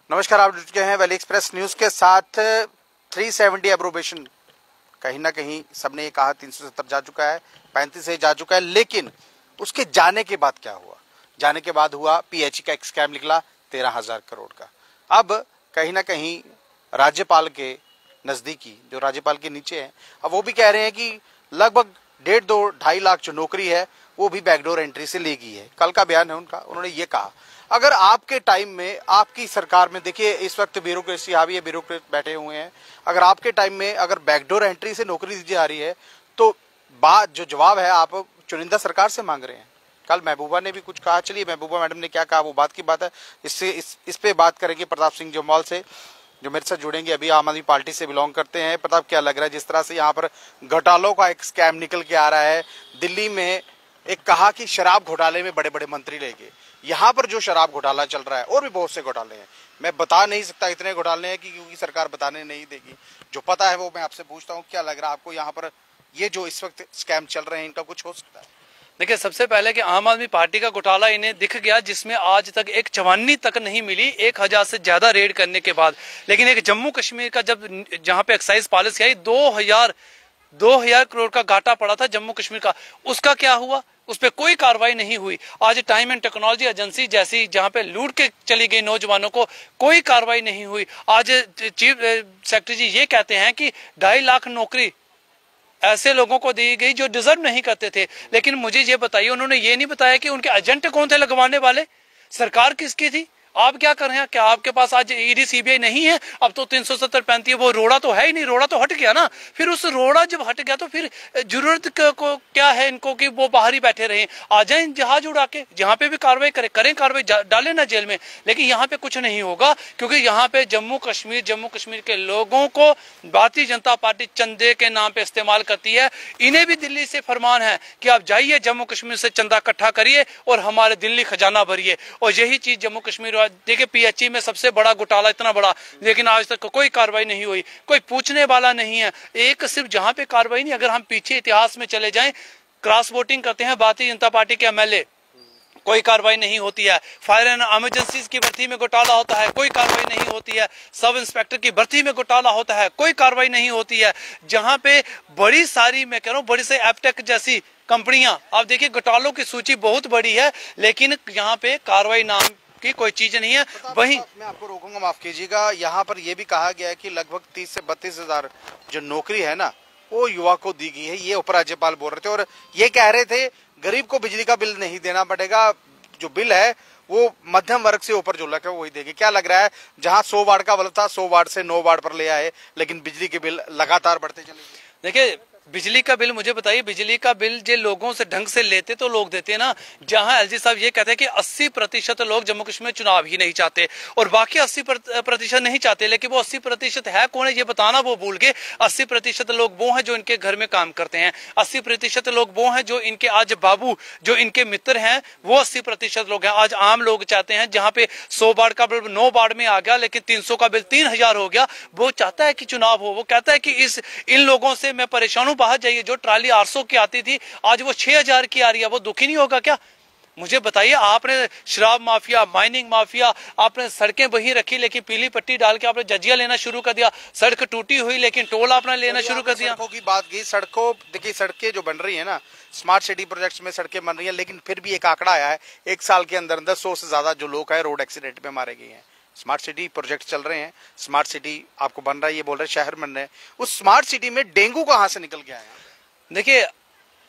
नमस्कार, आप जुड़ चुके हैं वैली एक्सप्रेस न्यूज के साथ। 370 एब्रोवेशन कहीं ना कहीं सबने ये कहा 370 जा चुका है, 35 से जा चुका है, लेकिन उसके जाने के बाद क्या हुआ? जाने के बाद हुआ पीएचई का एक स्कैम निकला 13,000 करोड़ का। अब कहीं ना कहीं राज्यपाल के नजदीकी, जो राज्यपाल के नीचे हैं, अब वो भी कह रहे हैं कि लगभग 1.5-2-2.5 लाख जो नौकरी है वो भी बैकडोर एंट्री से ले गई है। कल का बयान है उनका, उन्होंने ये कहा अगर आपके टाइम में, आपकी सरकार में, देखिए इस वक्त ब्यूरोक्रेसी हावी है, ब्यूरोक्रेट बैठे हुए हैं, अगर आपके टाइम में अगर बैकडोर एंट्री से नौकरी दी जा रही है तो बात जो जवाब है आप चुनिंदा सरकार से मांग रहे हैं। कल महबूबा ने भी कुछ कहा, चलिए महबूबा मैडम ने क्या कहा वो बात की बात है, इस पे बात करेंगे प्रताप सिंह जम्वाल से जो मेरे साथ जुड़ेंगे, अभी आम आदमी पार्टी से बिलोंग करते हैं। प्रताप, क्या लग रहा है जिस तरह से यहाँ पर घोटालों का एक स्कैम निकल के आ रहा है? दिल्ली में एक कहा कि शराब घोटाले में बड़े बड़े मंत्री लेंगे, यहाँ पर जो शराब घोटाला चल रहा है और भी बहुत से घोटाले हैं, मैं बता नहीं सकता इतने घोटाले हैं कि क्योंकि सरकार बताने नहीं देगी। जो पता है वो मैं आपसे पूछता हूँ, क्या लग रहा है आपको यहाँ पर ये जो इस वक्त स्कैम चल रहे हैं इनका कुछ हो सकता है? देखिए, सबसे पहले कि आम आदमी पार्टी का घोटाला इन्हें दिख गया, जिसमें आज तक एक चवानी तक नहीं मिली 1000 से ज्यादा रेड करने के बाद। लेकिन एक जम्मू कश्मीर का जहां पे एक्साइज पॉलिसी आई 2000 करोड़ का घाटा पड़ा था जम्मू कश्मीर का, उसका क्या हुआ? उस पर कोई कार्रवाई नहीं हुई। आज टाइम एंड टेक्नोलॉजी एजेंसी जैसी जहां पे लूट के चली गई नौजवानों को, कोई कार्रवाई नहीं हुई। आज चीफ सेक्रेटरी जी ये कहते हैं कि 2.5 लाख नौकरी ऐसे लोगों को दी गई जो डिजर्व नहीं करते थे। लेकिन मुझे ये बताइए, उन्होंने ये नहीं बताया कि उनके एजेंट कौन थे लगवाने वाले, सरकार किसकी थी? आप क्या कर रहे हैं? क्या आपके पास आज ईडी सीबीआई नहीं है? अब तो 370-35 वो रोड़ा तो है ही नहीं, रोड़ा तो हट गया ना। फिर उस रोड़ा जब हट गया तो फिर जरूरत को क्या है इनको कि वो बाहर ही बैठे रहे? आ जाए जहाज उड़ा के, जहाँ पे भी कार्रवाई करें कार्रवाई, डाले ना जेल में। लेकिन यहाँ पे कुछ नहीं होगा, क्योंकि यहाँ पे जम्मू कश्मीर के लोगों को भारतीय जनता पार्टी चंदे के नाम पे इस्तेमाल करती है। इन्हें भी दिल्ली से फरमान है कि आप जाइए जम्मू कश्मीर से चंदा इकट्ठा करिए और हमारे दिल्ली खजाना भरिए। और यही चीज जम्मू कश्मीर, देखिए पीएचई में सबसे बड़ा घोटाला इतना बड़ा, लेकिन आज तक कोई कार्रवाई नहीं हुई, कोई पूछने वाला नहीं है। एक सिर्फ जहां पे कार्रवाई नहीं, अगर हम पीछे इतिहास में चले जाएं, क्रॉस वोटिंग करते हैं भारतीय जनता पार्टी के एमएलए, कोई कार्रवाई नहीं होती है। फायर एंड इमरजेंसीज की भर्ती में घोटाला होता है, कोई कार्रवाई नहीं होती है। सब इंस्पेक्टर की भर्ती में घोटाला होता है, कोई कार्रवाई नहीं होती है। जहां पे बड़ी सारी, मैं कह रहा हूँ, बड़ी से एपटेक जैसी कंपनियां, आप देखिए घोटालों की सूची बहुत बड़ी है, लेकिन यहाँ पे कार्रवाई नाम की कोई चीज नहीं है। वही मैं आपको रोकूंगा, माफ कीजिएगा। यहाँ पर यह भी कहा गया है कि लगभग 30 से 32 हजार जो नौकरी है ना वो युवा को दी गई है, ये उपराज्यपाल बोल रहे थे। और ये कह रहे थे गरीब को बिजली का बिल नहीं देना पड़ेगा, जो बिल है वो मध्यम वर्ग से ऊपर जो लगा वही देगी। क्या लग रहा है, जहाँ 100 वार्ड का बल्ब था 100 वार्ड से 9 वार्ड पर ले आए, लेकिन बिजली के बिल लगातार बढ़ते चले गए? देखिए, बिजली का बिल, मुझे बताइए, बिजली का बिल जो लोगों से ढंग से लेते तो लोग देते हैं ना। जहां एलजी साहब ये कहते हैं कि 80% लोग जम्मू कश्मीर में चुनाव ही नहीं चाहते और बाकी 80% नहीं चाहते, लेकिन वो 80% है कौन है ये बताना वो भूल गए। 80% लोग वो हैं जो इनके घर में काम करते हैं, 80% लोग वो हैं जो इनके आज बाबू, जो इनके मित्र हैं, वो 80% लोग हैं। आज आम लोग चाहते हैं, जहां पे 100 वार्ड का बिल 9 वार्ड में आ गया, लेकिन 300 का बिल 3000 हो गया, वो चाहता है कि चुनाव हो। वो कहता है कि इन लोगों से मैं परेशान हूं, बाहर जाइए। जो ट्राली 800 की आती थी आज वो 6000 की आ रही है, वो दुखी नहीं होगा क्या? मुझे बताइए, आपने शराब माफिया, माइनिंग माफिया, आपने सड़कें वही रखी लेकिन पीली पट्टी डाल के आपने जजिया लेना शुरू कर दिया। सड़क टूटी हुई लेकिन टोल आपने लेना शुरू कर दिया। सड़कों की बात की, सड़कों, देखिए सड़कें जो बन रही है ना, स्मार्ट सिटी प्रोजेक्ट्स में सड़कें बन रही है, लेकिन फिर भी एक आंकड़ा आया है, 1 साल के अंदर 100 से ज्यादा जो लोग हैं रोड एक्सीडेंट में मारे गए हैं। स्मार्ट सिटी प्रोजेक्ट चल रहे हैं, स्मार्ट सिटी आपको बन रहा है, ये बोल रहे हैं शहर बन रहे हैं, उस स्मार्ट सिटी में डेंगू कहाँ से निकल के आया? देखिए,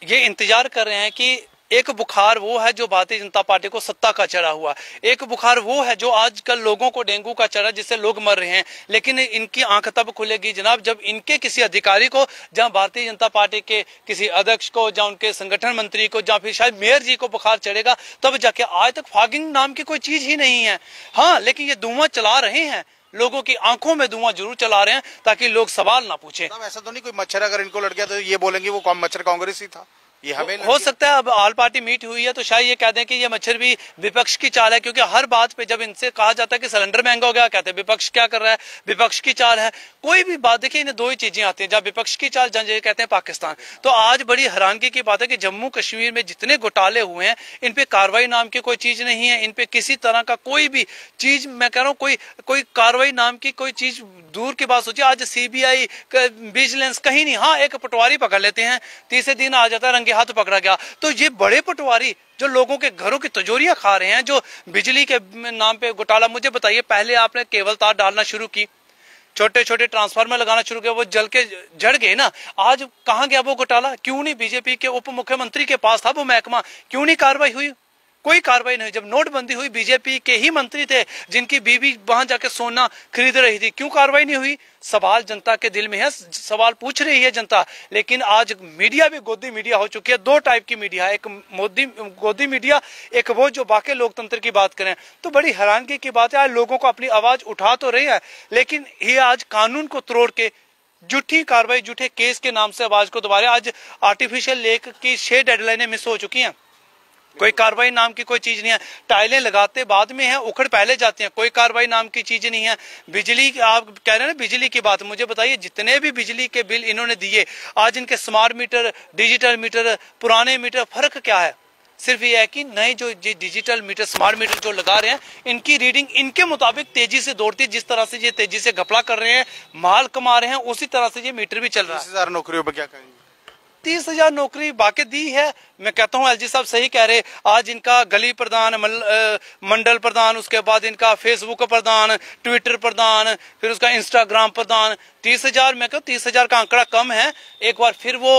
ये इंतजार कर रहे हैं कि एक बुखार वो है जो भारतीय जनता पार्टी को सत्ता का चढ़ा हुआ, एक बुखार वो है जो आजकल लोगों को डेंगू का चढ़ा, जिससे लोग मर रहे हैं। लेकिन इनकी आंख तब खुलेगी जनाब जब इनके किसी अधिकारी को, जहां भारतीय जनता पार्टी के किसी अध्यक्ष को, जहां उनके संगठन मंत्री को, जहां फिर शायद मेयर जी को बुखार चढ़ेगा, तब जाके। आज तक फॉगिंग नाम की कोई चीज ही नहीं है। हाँ, लेकिन ये धुआं चला रहे हैं, लोगों की आंखों में धुआं जरूर चला रहे हैं ताकि लोग सवाल ना पूछें। ऐसा तो नहीं कोई मच्छर अगर इनको लड़ गया तो ये बोलेंगे वो मच्छर कांग्रेस ही था? ये हमें हो सकता है अब ऑल पार्टी मीट हुई है तो शायद ये कह दें कि ये मच्छर भी विपक्ष की चाल है, क्योंकि हर बात पे जब इनसे कहा जाता है कि सिलेंडर महंगा हो गया, कहते हैं विपक्ष क्या कर रहा है, विपक्ष की चाल है। कोई भी बात देखिए, इन्हें दो ही चीजें आती हैं, जब विपक्ष की चाल जब कहते हैं पाकिस्तान। तो आज बड़ी हैरानगी की बात है कि जम्मू कश्मीर में जितने घोटाले हुए हैं इन पे कार्रवाई नाम की कोई चीज नहीं है, इन पे किसी तरह का कोई भी चीज, मैं कह रहा हूँ कोई कार्रवाई नाम की कोई चीज दूर की बात सोचिए। आज सीबीआई विजिलेंस कहीं नहीं, हाँ एक पटवारी पकड़ लेते हैं, तीसरे दिन आ जाता है रंगे हाथ पकड़ा गया। तो ये बड़े पटवारी जो लोगों के घरों की तिजोरियां खा रहे हैं, जो बिजली के नाम पे घोटाला, मुझे बताइए पहले आपने केबल तार डालना शुरू की, छोटे छोटे ट्रांसफार्मर लगाना शुरू किया, वो जल के जड़ गए ना। आज कहां गया वो घोटाला? क्यों नहीं बीजेपी के उप मुख्यमंत्री के पास था वो महकमा, क्यों नहीं कार्रवाई हुई? कोई कार्रवाई नहीं। जब नोटबंदी हुई बीजेपी के ही मंत्री थे जिनकी बीवी वहां जाके सोना खरीद रही थी, क्यों कार्रवाई नहीं हुई? सवाल जनता के दिल में है, सवाल पूछ रही है जनता। लेकिन आज मीडिया भी गोदी मीडिया हो चुकी है। दो टाइप की मीडिया है, एक मोदी गोदी मीडिया, एक वो जो बाकी लोकतंत्र की बात करें। तो बड़ी हैरानगी की बात है, आज लोगों को अपनी आवाज उठा तो रही है, लेकिन ये आज कानून को तोड़ के झूठी कार्रवाई, झूठे केस के नाम से आवाज को दबा रहे। आज आर्टिफिशियल लेक की 6 डेडलाइनें मिस हो चुकी हैं, कोई कार्रवाई नाम की कोई चीज नहीं है। टाइलें लगाते बाद में है, उखड़ पहले जाती हैं, कोई कार्रवाई नाम की चीज नहीं है। बिजली, आप कह रहे हैं ना बिजली की बात, मुझे बताइए जितने भी बिजली के बिल इन्होंने दिए, आज इनके स्मार्ट मीटर, डिजिटल मीटर, पुराने मीटर, फर्क क्या है? सिर्फ ये है कि नए जो डिजिटल मीटर, स्मार्ट मीटर जो लगा रहे हैं, इनकी रीडिंग इनके मुताबिक तेजी से दौड़ती है। जिस तरह से ये तेजी से घपला कर रहे हैं, माल कमा रहे हैं, उसी तरह से ये मीटर भी चल रहा है। 30,000 नौकरियों पर क्या कहेंगे? 30,000 नौकरी बाकी दी है। मैं कहता हूं एलजी साहब सही कह रहे। आज इनका गली प्रधान, मंडल प्रधान, उसके बाद इनका फेसबुक प्रधान, ट्विटर प्रधान, फिर उसका इंस्टाग्राम प्रधान। 30,000, मैं कहूँ 30,000 का आंकड़ा कम है, एक बार फिर वो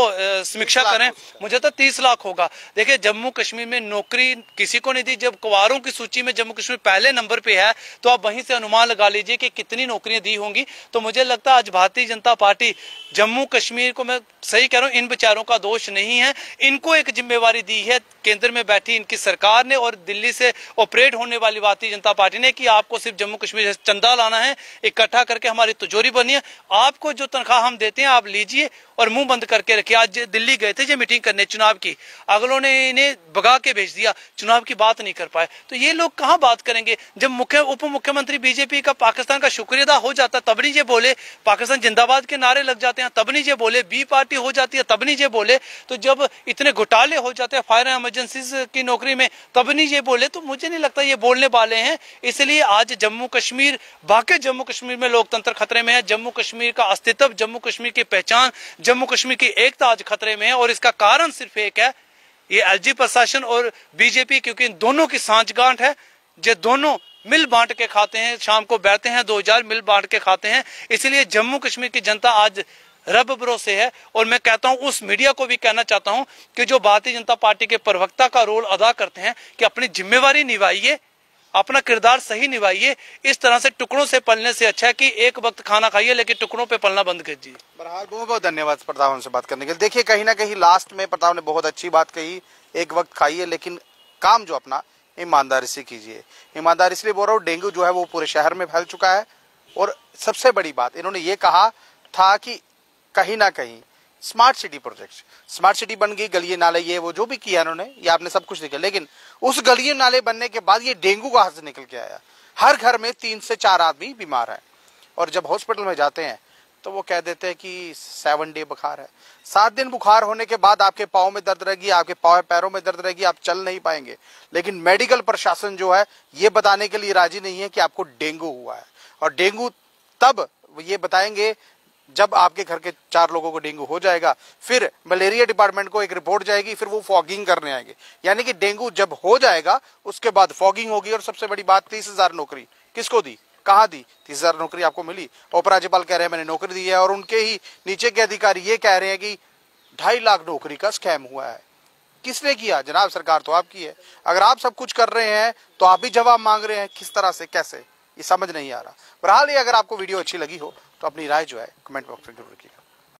समीक्षा करें। मुझे तो 30 लाख होगा। देखिए जम्मू कश्मीर में नौकरी किसी को नहीं दी। जब कुंवारों की सूची में जम्मू कश्मीर पहले नंबर पे है, तो आप वहीं से अनुमान लगा लीजिए कि कितनी नौकरियां दी होंगी। तो मुझे लगता है आज भारतीय जनता पार्टी जम्मू कश्मीर को, मैं सही कह रहा हूँ, इन बेचारों का दोष नहीं है, इनको एक जिम्मेवारी दी है केंद्र में बैठी इनकी सरकार ने और दिल्ली से ऑपरेट होने वाली भारतीय जनता पार्टी ने, कि आपको सिर्फ जम्मू कश्मीर से चंदा लाना है, इकट्ठा करके हमारी तिजोरी बनी है, आपको जो तनख्वाह हम देते हैं आप लीजिए और मुंह बंद करके रखिए। आज दिल्ली गए थे ये मीटिंग करने चुनाव की, अगलों ने इन्हें भगा के भेज दिया, चुनाव की बात नहीं कर पाए। तो ये लोग कहां बात करेंगे? जब उप मुख्यमंत्री बीजेपी का पाकिस्तान का शुक्रिया हो जाता तब नहीं ये बोले, पाकिस्तान जिंदाबाद के नारे लग जाते हैं तब नहीं ये बोले, बी पार्टी हो जाती है तब नहीं ये बोले, तो जब इतने घोटाले हो जाते हैं फायर इमरजेंसी की नौकरी में तब नहीं ये बोले। तो मुझे नहीं लगता ये बोलने वाले हैं। इसलिए आज जम्मू कश्मीर, बाकी जम्मू कश्मीर में लोकतंत्र खतरे में है, जम्मू कश्मीर का अस्तित्व, जम्मू कश्मीर की पहचान, जम्मू कश्मीर की एकता आज खतरे में है। और इसका कारण सिर्फ एक है, ये एलजी प्रशासन और बीजेपी, क्योंकि इन दोनों की सांठगांठ है। ये दोनों मिल बांट के खाते हैं, शाम को बैठते हैं 2000 मिल बांट के खाते हैं। इसलिए जम्मू कश्मीर की जनता आज रब भरोसे है। और मैं कहता हूं, उस मीडिया को भी कहना चाहता हूं कि जो भारतीय जनता पार्टी के प्रवक्ता का रोल अदा करते हैं, कि अपनी जिम्मेवारी निभाइए, अपना किरदार सही निभाइए। इस तरह से टुकड़ों से पलने से अच्छा है कि एक वक्त खाना खाइए लेकिन टुकड़ों पे पलना बंद कीजिए। बहरहाल बहुत बहुत धन्यवाद प्रताप हमसे बात करने के लिए। देखिए कहीं ना कहीं लास्ट में प्रताप ने बहुत अच्छी बात कही, एक वक्त खाइए लेकिन काम जो अपना ईमानदारी से कीजिए। ईमानदारी इसलिए बोल रहा हूँ, डेंगू जो है वो पूरे शहर में फैल चुका है। और सबसे बड़ी बात इन्होंने ये कहा था कि कहीं ना कहीं smart city project, smart city बन गई, गलिए नाले ये वो जो भी किया इन्होंने, ये आपने सब कुछ देखा, लेकिन उस गलिए नाले बनने के बाद ये डेंगू कहां से निकल के आया? हर घर में 3 से 4 आदमी बीमार है। और जब हॉस्पिटल में जाते हैं तो वो कह देते हैं कि 7 डे बुखार है। 7 दिन बुखार होने के बाद आपके पाँव में दर्द रहेगी, आपके पैरों में दर्द रहेगी, आप चल नहीं पाएंगे। लेकिन मेडिकल प्रशासन जो है ये बताने के लिए राजी नहीं है कि आपको डेंगू हुआ है। और डेंगू तब ये बताएंगे जब आपके घर के 4 लोगों को डेंगू हो जाएगा। फिर मलेरिया डिपार्टमेंट को एक रिपोर्ट जाएगी, फिर वो फॉगिंग करने आएंगे। यानी कि डेंगू जब हो जाएगा उसके बाद फॉगिंग होगी। और सबसे बड़ी बात, 30,000 नौकरी किसको दी, कहाँ दी? 30,000 नौकरी आपको मिली? उपराज्यपाल कह रहे हैं मैंने नौकरी दी है, और उनके ही नीचे के अधिकारी ये कह रहे हैं कि 2.5 लाख नौकरी का स्कैम हुआ है। किसने किया? जनाब सरकार तो आपकी है। अगर आप सब कुछ कर रहे हैं तो आप भी जवाब मांग रहे हैं, किस तरह से, कैसे, ये समझ नहीं आ रहा। बहरहाल अगर आपको वीडियो अच्छी लगी हो तो अपनी राय जो है कमेंट बॉक्स में जरूर रखिएगा।